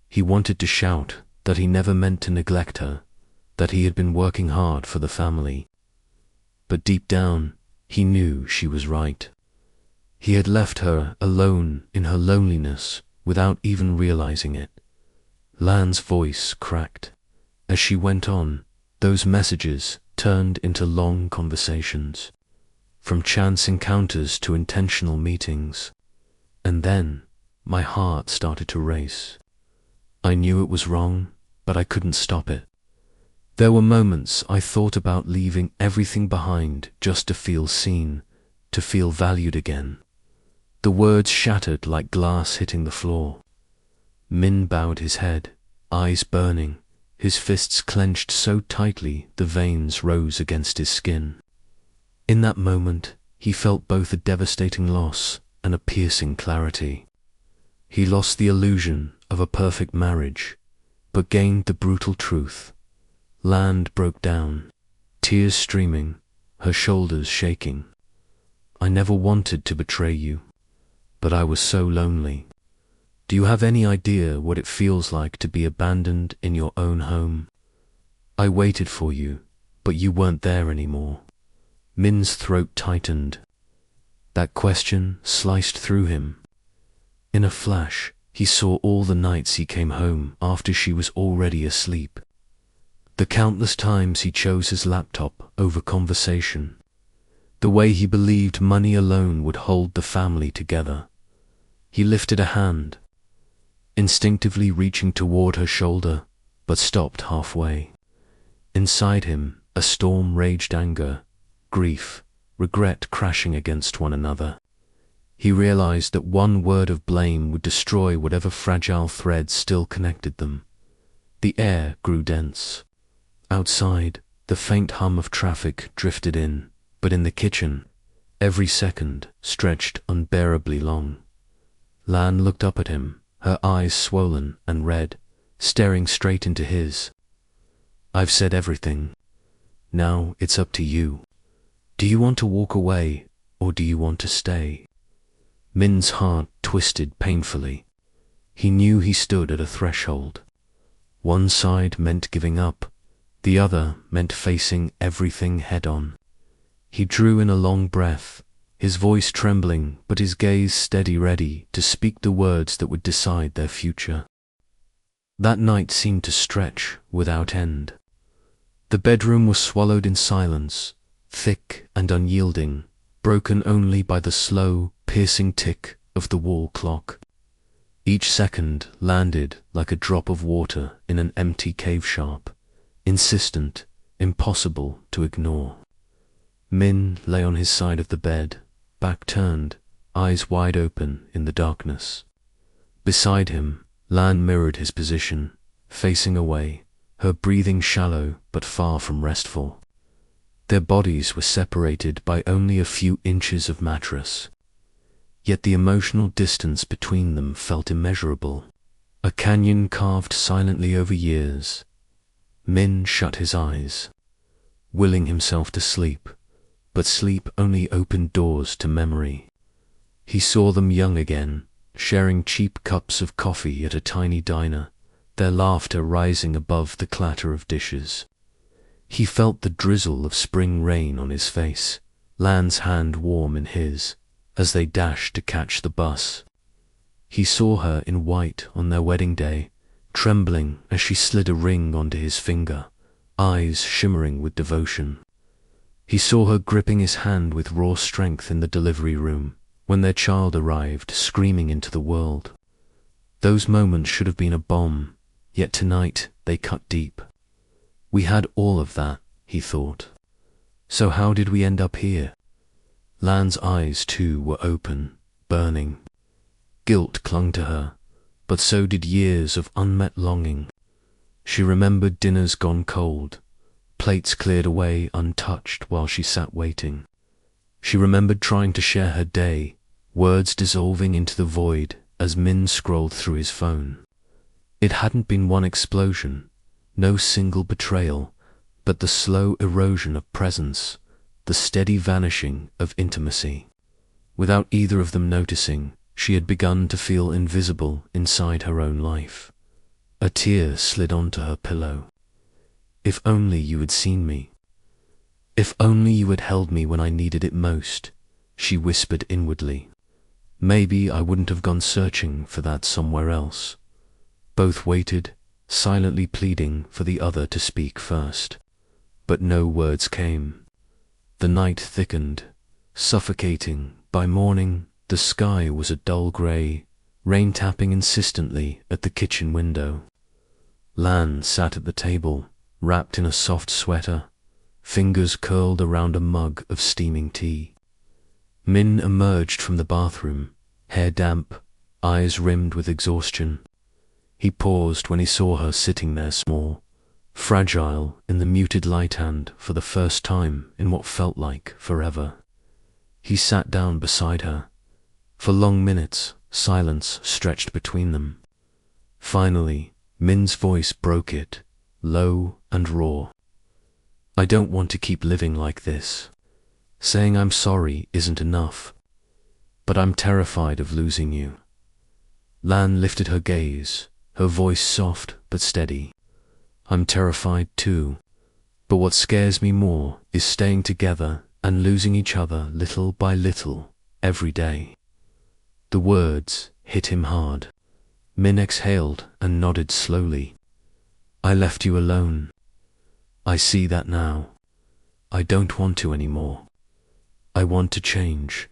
He wanted to shout that he never meant to neglect her, that he had been working hard for the family. But deep down, he knew she was right. He had left her alone in her loneliness without even realizing it. Lan's voice cracked. As she went on, those messages turned into long conversations, from chance encounters to intentional meetings. And then, my heart started to race. I knew it was wrong, but I couldn't stop it. There were moments I thought about leaving everything behind just to feel seen, to feel valued again. The words shattered like glass hitting the floor. Min bowed his head, eyes burning, his fists clenched so tightly the veins rose against his skin. In that moment, he felt both a devastating loss and a piercing clarity. He lost the illusion of a perfect marriage, but gained the brutal truth. Land broke down, tears streaming, her shoulders shaking. I never wanted to betray you, but I was so lonely. Do you have any idea what it feels like to be abandoned in your own home? I waited for you, but you weren't there anymore. Min's throat tightened. That question sliced through him. In a flash, he saw all the nights he came home after she was already asleep. The countless times he chose his laptop over conversation. The way he believed money alone would hold the family together. He lifted a hand, instinctively reaching toward her shoulder, but stopped halfway. Inside him, a storm raged, anger, grief, regret crashing against one another. He realized that one word of blame would destroy whatever fragile threads still connected them. The air grew dense. Outside, the faint hum of traffic drifted in, but in the kitchen, every second stretched unbearably long. Lan looked up at him, her eyes swollen and red, staring straight into his. I've said everything. Now it's up to you. Do you want to walk away, or do you want to stay? Min's heart twisted painfully. He knew he stood at a threshold. One side meant giving up, the other meant facing everything head-on. He drew in a long breath, his voice trembling but his gaze steady, ready to speak the words that would decide their future. That night seemed to stretch without end. The bedroom was swallowed in silence, thick and unyielding, broken only by the slow, piercing tick of the wall clock. Each second landed like a drop of water in an empty cave shaft, insistent, impossible to ignore. Min lay on his side of the bed, back turned, eyes wide open in the darkness. Beside him, Lan mirrored his position, facing away, her breathing shallow but far from restful. Their bodies were separated by only a few inches of mattress. Yet the emotional distance between them felt immeasurable, a canyon carved silently over years. Min shut his eyes, willing himself to sleep, but sleep only opened doors to memory. He saw them young again, sharing cheap cups of coffee at a tiny diner, their laughter rising above the clatter of dishes. He felt the drizzle of spring rain on his face, Lan's hand warm in his, as they dashed to catch the bus. He saw her in white on their wedding day, trembling as she slid a ring onto his finger, eyes shimmering with devotion. He saw her gripping his hand with raw strength in the delivery room, when their child arrived, screaming into the world. Those moments should have been a bomb, yet tonight they cut deep. We had all of that, he thought. So how did we end up here? Lan's eyes, too, were open, burning. Guilt clung to her, but so did years of unmet longing. She remembered dinners gone cold, plates cleared away untouched while she sat waiting. She remembered trying to share her day, words dissolving into the void as Min scrolled through his phone. It hadn't been one explosion, no single betrayal, but the slow erosion of presence, the steady vanishing of intimacy. Without either of them noticing, she had begun to feel invisible inside her own life. A tear slid onto her pillow. If only you had seen me. If only you had held me when I needed it most, she whispered inwardly. Maybe I wouldn't have gone searching for that somewhere else. Both waited, silently pleading for the other to speak first. But no words came. The night thickened, suffocating. By morning, the sky was a dull grey, rain tapping insistently at the kitchen window. Lan sat at the table, wrapped in a soft sweater, fingers curled around a mug of steaming tea. Min emerged from the bathroom, hair damp, eyes rimmed with exhaustion. He paused when he saw her sitting there small, fragile in the muted light hand for the first time in what felt like forever. He sat down beside her. For long minutes, silence stretched between them. Finally, Min's voice broke it, low and raw. I don't want to keep living like this. Saying I'm sorry isn't enough. But I'm terrified of losing you. Lan lifted her gaze, her voice soft but steady. I'm terrified too, but what scares me more is staying together and losing each other little by little, every day. The words hit him hard. Min exhaled and nodded slowly. I left you alone. I see that now. I don't want to anymore. I want to change.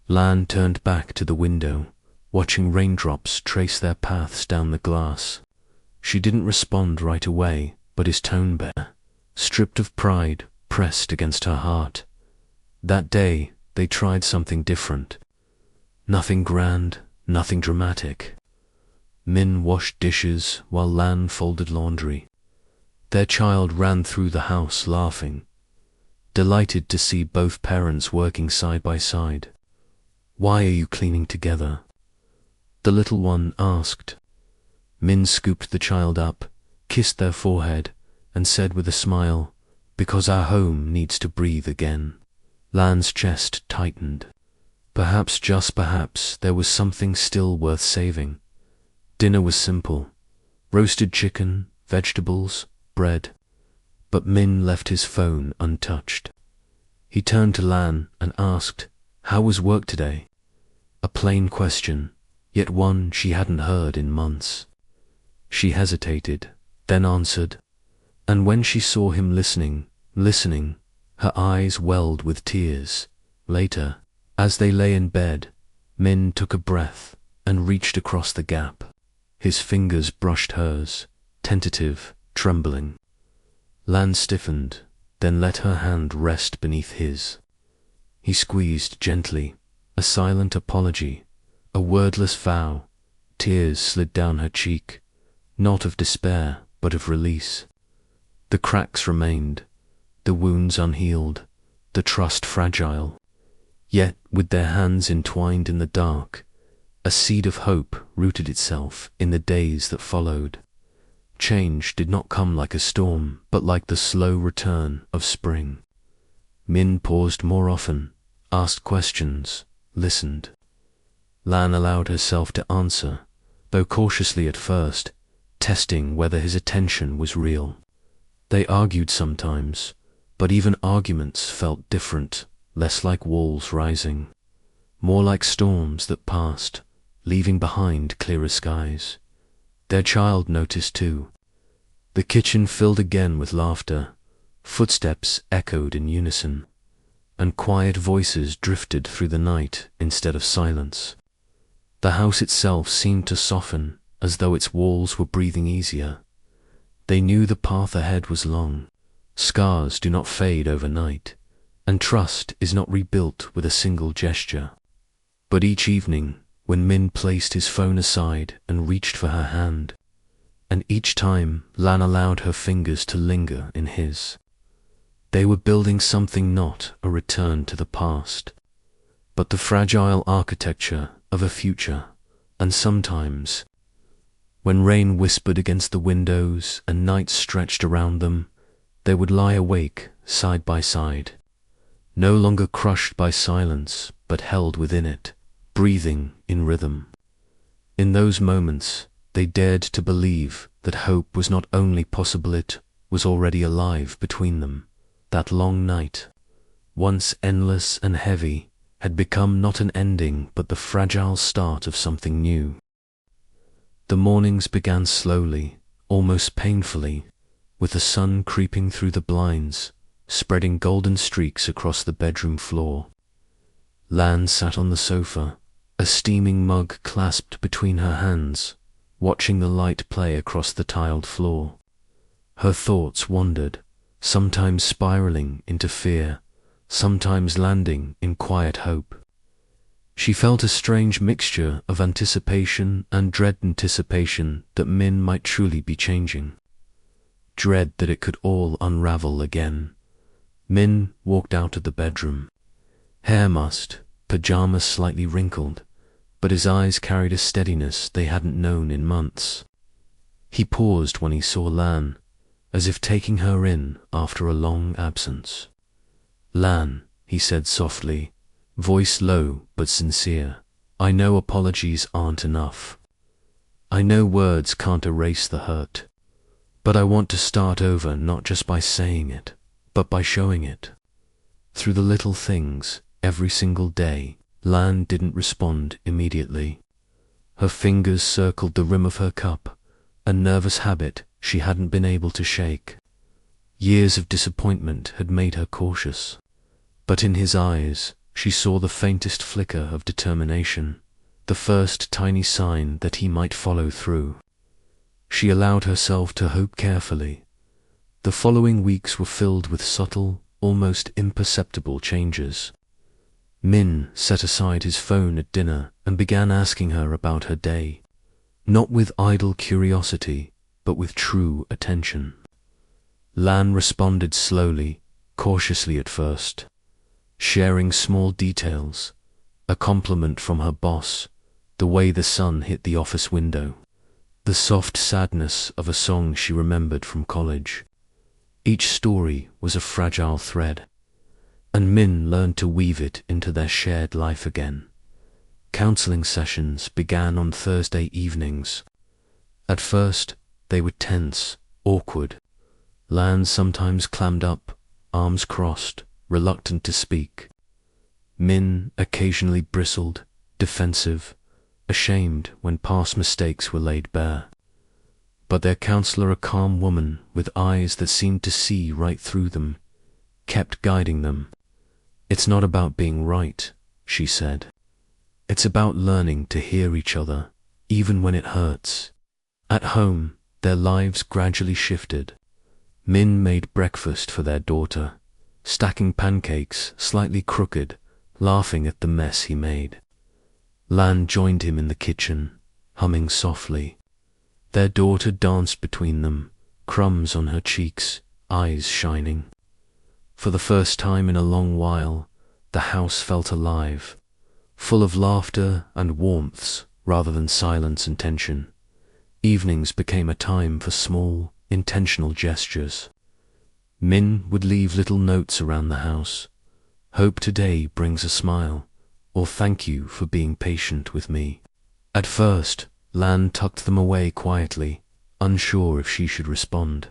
Lan turned back to the window, watching raindrops trace their paths down the glass. She didn't respond right away, but his tone bare, stripped of pride, pressed against her heart. That day, they tried something different. Nothing grand, nothing dramatic. Min washed dishes while Lan folded laundry. Their child ran through the house laughing, delighted to see both parents working side by side. Why are you cleaning together? The little one asked. Min scooped the child up, kissed their forehead, and said with a smile, because our home needs to breathe again. Lan's chest tightened. Perhaps, just perhaps, there was something still worth saving. Dinner was simple. Roasted chicken, vegetables, bread. But Min left his phone untouched. He turned to Lan and asked, how was work today? A plain question, yet one she hadn't heard in months. She hesitated, then answered, and when she saw him listening, her eyes welled with tears. Later, as they lay in bed, Min took a breath and reached across the gap. His fingers brushed hers, tentative, trembling. Lan stiffened, then let her hand rest beneath his. He squeezed gently, a silent apology, a wordless vow. Tears slid down her cheek, not of despair, but of release. The cracks remained, the wounds unhealed, the trust fragile. Yet, with their hands entwined in the dark, a seed of hope rooted itself in the days that followed. Change did not come like a storm, but like the slow return of spring. Min paused more often, asked questions, listened. Lan allowed herself to answer, though cautiously at first, testing whether his attention was real. They argued sometimes, but even arguments felt different, less like walls rising, more like storms that passed, leaving behind clearer skies. Their child noticed too. The kitchen filled again with laughter, footsteps echoed in unison, and quiet voices drifted through the night instead of silence. The house itself seemed to soften, as though its walls were breathing easier. They knew the path ahead was long. Scars do not fade overnight, and trust is not rebuilt with a single gesture. But each evening, when Min placed his phone aside and reached for her hand, and each time Lan allowed her fingers to linger in his, they were building something, not a return to the past, but the fragile architecture of a future. And sometimes, when rain whispered against the windows and night stretched around them, they would lie awake side by side, no longer crushed by silence, but held within it, breathing in rhythm. In those moments, they dared to believe that hope was not only possible, it was already alive between them. That long night, once endless and heavy, had become not an ending but the fragile start of something new. The mornings began slowly, almost painfully, with the sun creeping through the blinds, spreading golden streaks across the bedroom floor. Lan sat on the sofa, a steaming mug clasped between her hands, watching the light play across the tiled floor. Her thoughts wandered, sometimes spiraling into fear, sometimes landing in quiet hope. She felt a strange mixture of anticipation and dread, anticipation that Min might truly be changing, dread that it could all unravel again. Min walked out of the bedroom, hair mussed, pajamas slightly wrinkled, but his eyes carried a steadiness they hadn't known in months. He paused when he saw Lan, as if taking her in after a long absence. "Lan," he said softly, voice low but sincere, "I know apologies aren't enough. I know words can't erase the hurt. But I want to start over, not just by saying it, but by showing it. Through the little things, every single day." Lan didn't respond immediately. Her fingers circled the rim of her cup, a nervous habit she hadn't been able to shake. Years of disappointment had made her cautious. But in his eyes, she saw the faintest flicker of determination, the first tiny sign that he might follow through. She allowed herself to hope carefully. The following weeks were filled with subtle, almost imperceptible changes. Min set aside his phone at dinner and began asking her about her day, not with idle curiosity, but with true attention. Lan responded slowly, cautiously at first, sharing small details, a compliment from her boss, the way the sun hit the office window, the soft sadness of a song she remembered from college. Each story was a fragile thread, and Min learned to weave it into their shared life again. Counseling sessions began on Thursday evenings. At first, they were tense, awkward. Lan sometimes clammed up, arms crossed, reluctant to speak. Min occasionally bristled, defensive, ashamed when past mistakes were laid bare. But their counselor, a calm woman with eyes that seemed to see right through them, kept guiding them. "It's not about being right," she said. "It's about learning to hear each other, even when it hurts." At home, their lives gradually shifted. Min made breakfast for their daughter, stacking pancakes slightly crooked, laughing at the mess he made. Lan joined him in the kitchen, humming softly. Their daughter danced between them, crumbs on her cheeks, eyes shining. For the first time in a long while, the house felt alive, full of laughter and warmths rather than silence and tension. Evenings became a time for small, intentional gestures. Min would leave little notes around the house, Hope today brings a smile, or thank you for being patient with me. At first, Lan tucked them away quietly, unsure if she should respond.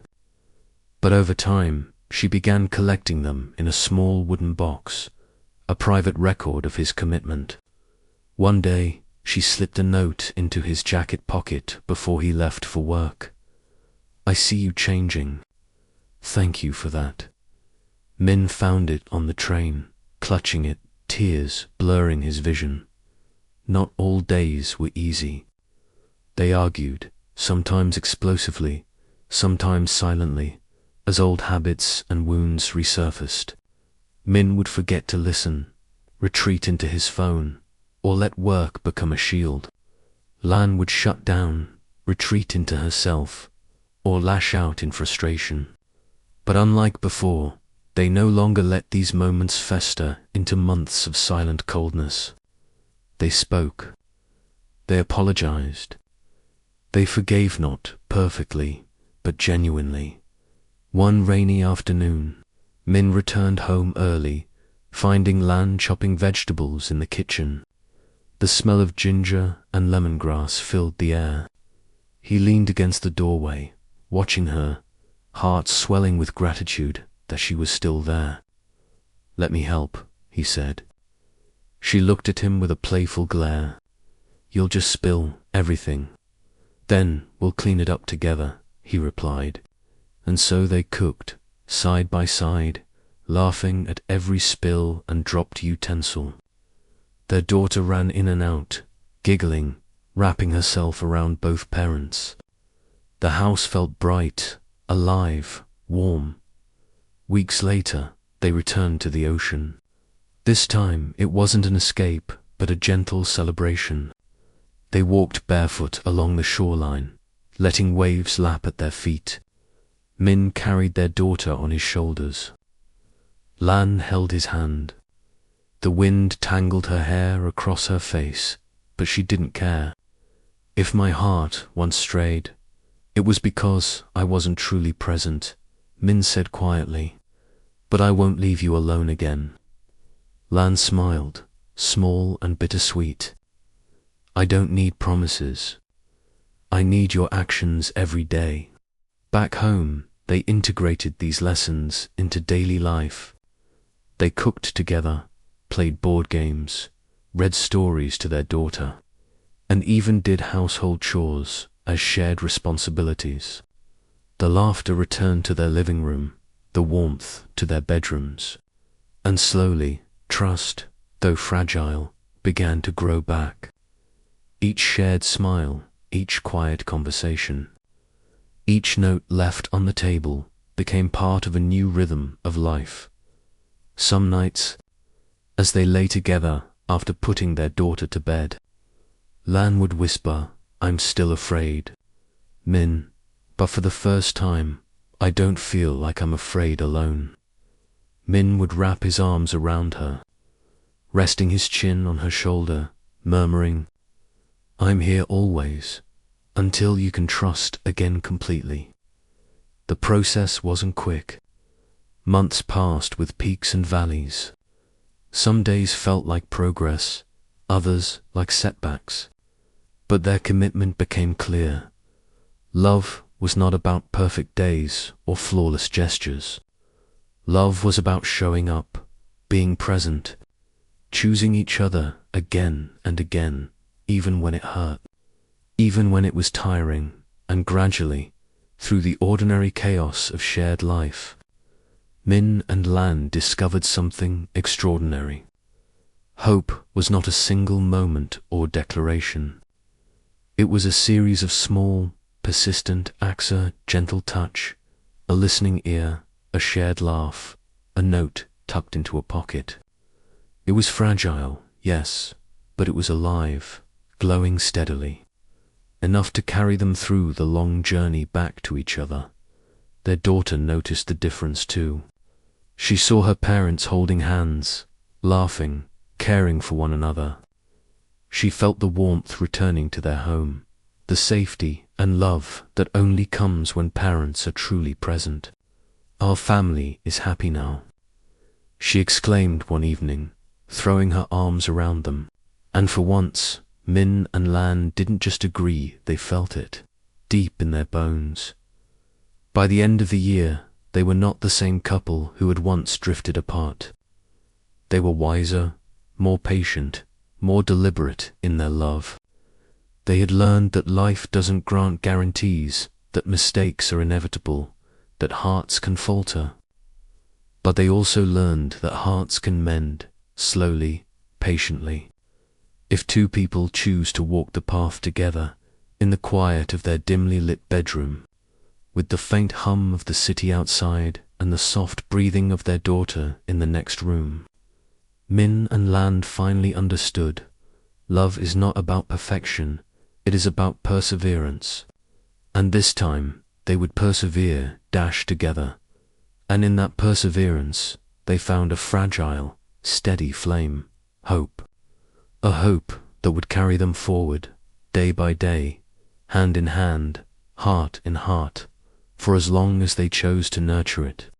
But over time, she began collecting them in a small wooden box, a private record of his commitment. One day, she slipped a note into his jacket pocket before he left for work. "I see you changing. Thank you for that." Min found it on the train, clutching it, tears blurring his vision. Not all days were easy. They argued, sometimes explosively, sometimes silently, as old habits and wounds resurfaced. Min would forget to listen, retreat into his phone, or let work become a shield. Lan would shut down, retreat into herself, or lash out in frustration. But unlike before, they no longer let these moments fester into months of silent coldness. They spoke. They apologized. They forgave not perfectly, but genuinely. One rainy afternoon, Min returned home early, finding Lan chopping vegetables in the kitchen. The smell of ginger and lemongrass filled the air. He leaned against the doorway, watching her, heart swelling with gratitude that she was still there. "Let me help," he said. She looked at him with a playful glare. "You'll just spill everything. Then we'll clean it up together," he replied. And so they cooked, side by side, laughing at every spill and dropped utensil. Their daughter ran in and out, giggling, wrapping herself around both parents. The house felt bright, alive, warm. Weeks later, they returned to the ocean. This time, it wasn't an escape, but a gentle celebration. They walked barefoot along the shoreline, letting waves lap at their feet. Min carried their daughter on his shoulders. Lan held his hand. The wind tangled her hair across her face, but she didn't care. "If my heart once strayed, it was because I wasn't truly present," Min said quietly. "But I won't leave you alone again." Lan smiled, small and bittersweet. "I don't need promises. I need your actions every day." Back home, they integrated these lessons into daily life. They cooked together, played board games, read stories to their daughter, and even did household chores as shared responsibilities. The laughter returned to their living room, the warmth to their bedrooms, and slowly, trust, though fragile, began to grow back. Each shared smile, each quiet conversation, each note left on the table became part of a new rhythm of life. Some nights, as they lay together after putting their daughter to bed, Lan would whisper, "I'm still afraid. Min, but for the first time, I don't feel like I'm afraid alone." Min would wrap his arms around her, resting his chin on her shoulder, murmuring, "I'm here always, until you can trust again completely." The process wasn't quick. Months passed with peaks and valleys. Some days felt like progress, others like setbacks. But their commitment became clear. Love was not about perfect days or flawless gestures. Love was about showing up, being present, choosing each other again and again, even when it hurt, even when it was tiring, and gradually, through the ordinary chaos of shared life, Min and Lan discovered something extraordinary. Hope was not a single moment or declaration. It was a series of small, persistent acts, a gentle touch, a listening ear, a shared laugh, a note tucked into a pocket. It was fragile, yes, but it was alive, glowing steadily, enough to carry them through the long journey back to each other. Their daughter noticed the difference too. She saw her parents holding hands, laughing, caring for one another. She felt the warmth returning to their home, the safety and love that only comes when parents are truly present. "Our family is happy now," she exclaimed one evening, throwing her arms around them. And for once, Min and Lan didn't just agree, they felt it, deep in their bones. By the end of the year, they were not the same couple who had once drifted apart. They were wiser, more patient, more deliberate in their love. They had learned that life doesn't grant guarantees, that mistakes are inevitable, that hearts can falter. But they also learned that hearts can mend, slowly, patiently. If two people choose to walk the path together, in the quiet of their dimly lit bedroom, with the faint hum of the city outside and the soft breathing of their daughter in the next room. Min and Lan finally understood. Love is not about perfection, it is about perseverance. And this time, they would persevere, dash together. And in that perseverance, they found a fragile, steady flame, hope. A hope that would carry them forward, day by day, hand in hand, heart in heart, for as long as they chose to nurture it.